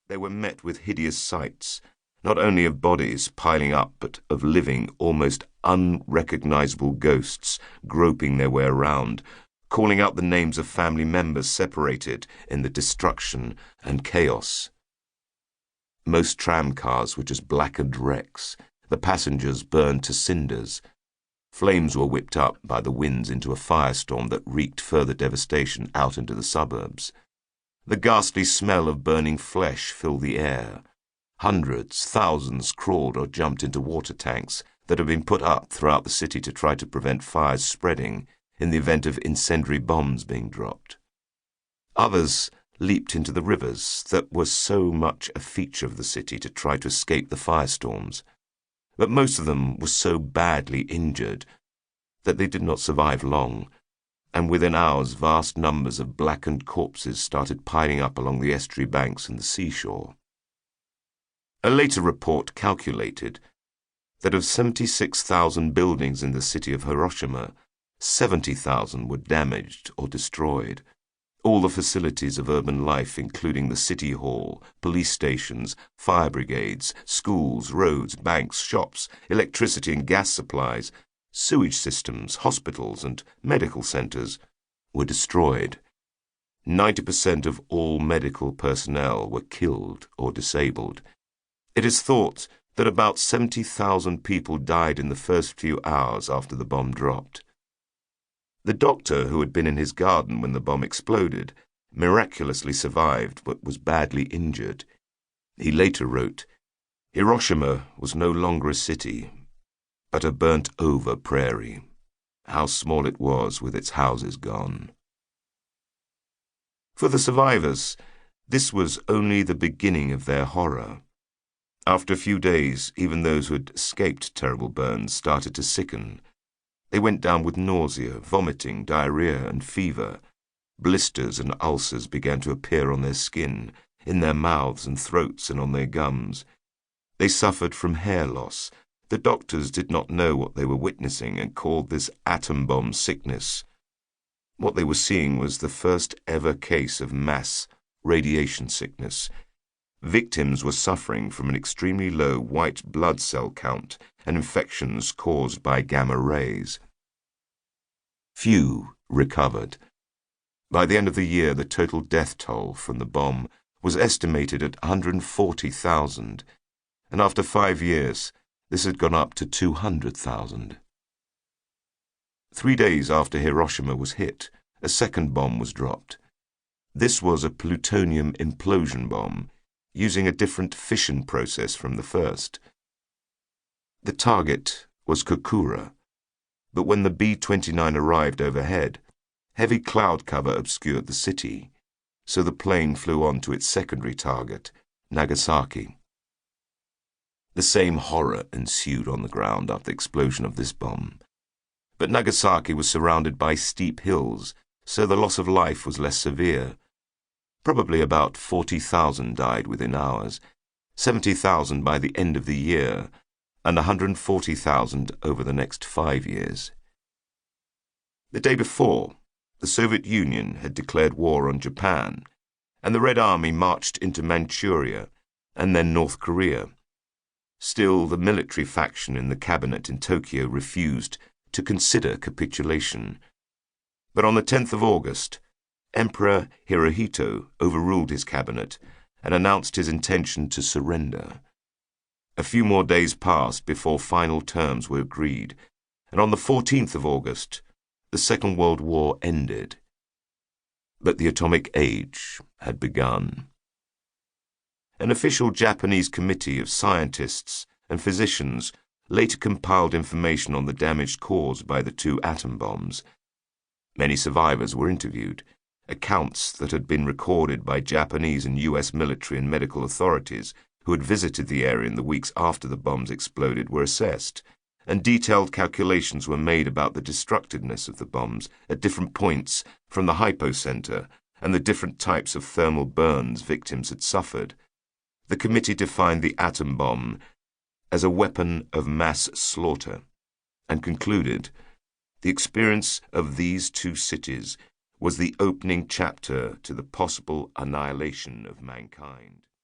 They were met with hideous sights, not only of bodies piling up, but of living, almost unrecognizable ghosts groping their way around, calling out the names of family members separated in the destruction and chaos. Most tram cars were just blackened wrecks, the passengers burned to cinders. Flames were whipped up by the winds into a firestorm that wreaked further devastation out into the suburbs. The ghastly smell of burning flesh filled the air. Hundreds, thousands crawled or jumped into water tanks that had been put up throughout the city to try to prevent fires spreading in the event of incendiary bombs being dropped. Others leaped into the rivers that were so much a feature of the city to try to escape the firestorms, but most of them were so badly injured that they did not survive long, and within hours vast numbers of blackened corpses started piling up along the estuary banks and the seashore. A later report calculated that of 76,000 buildings in the city of Hiroshima, 70,000 were damaged or destroyed. All the facilities of urban life, including the city hall, police stations, fire brigades, schools, roads, banks, shops, electricity and gas supplies, sewage systems, hospitals and medical centers, were destroyed. 90% of all medical personnel were killed or disabled. It is thought that about 70,000 people died in the first few hours after the bomb dropped. The doctor who had been in his garden when the bomb exploded miraculously survived but was badly injured. He later wrote, "Hiroshima was no longer a city, but a burnt-over prairie. How small it was with its houses gone." For the survivors, this was only the beginning of their horror. After a few days, even those who had escaped terrible burns started to sicken. They went down with nausea, vomiting, diarrhea, and fever. Blisters and ulcers began to appear on their skin, in their mouths and throats, and on their gums. They suffered from hair loss. The doctors did not know what they were witnessing and called this atom bomb sickness. What they were seeing was the first ever case of mass radiation sickness. Victims were suffering from an extremely low white blood cell count and infections caused by gamma rays. Few recovered. By the end of the year, the total death toll from the bomb was estimated at 140,000, and after 5 years, this had gone up to 200,000. 3 days after Hiroshima was hit, a second bomb was dropped. This was a plutonium implosion bomb, using a different fission process from the first. The target was Kokura, but when the B-29 arrived overhead, heavy cloud cover obscured the city, so the plane flew on to its secondary target, Nagasaki. The same horror ensued on the ground after the explosion of this bomb, but Nagasaki was surrounded by steep hills, so the loss of life was less severe. Probably about 40,000 died within hours, 70,000 by the end of the year, and 140,000 over the next 5 years. The day before, the Soviet Union had declared war on Japan, and the Red Army marched into Manchuria and then North Korea. Still, the military faction in the cabinet in Tokyo refused to consider capitulation. But on the 10th of August, Emperor Hirohito overruled his cabinet and announced his intention to surrender. A few more days passed before final terms were agreed, and on the 14th of August, the Second World War ended. But the atomic age had begun. An official Japanese committee of scientists and physicians later compiled information on the damage caused by the 2 atom bombs. Many survivors were interviewed. Accounts that had been recorded by Japanese and U.S. military and medical authorities who had visited the area in the weeks after the bombs exploded were assessed, and detailed calculations were made about the destructiveness of the bombs at different points from the hypocenter and the different types of thermal burns victims had suffered. The committee defined the atom bomb as a weapon of mass slaughter and concluded, "The experience of these 2 cities was the opening chapter to the possible annihilation of mankind."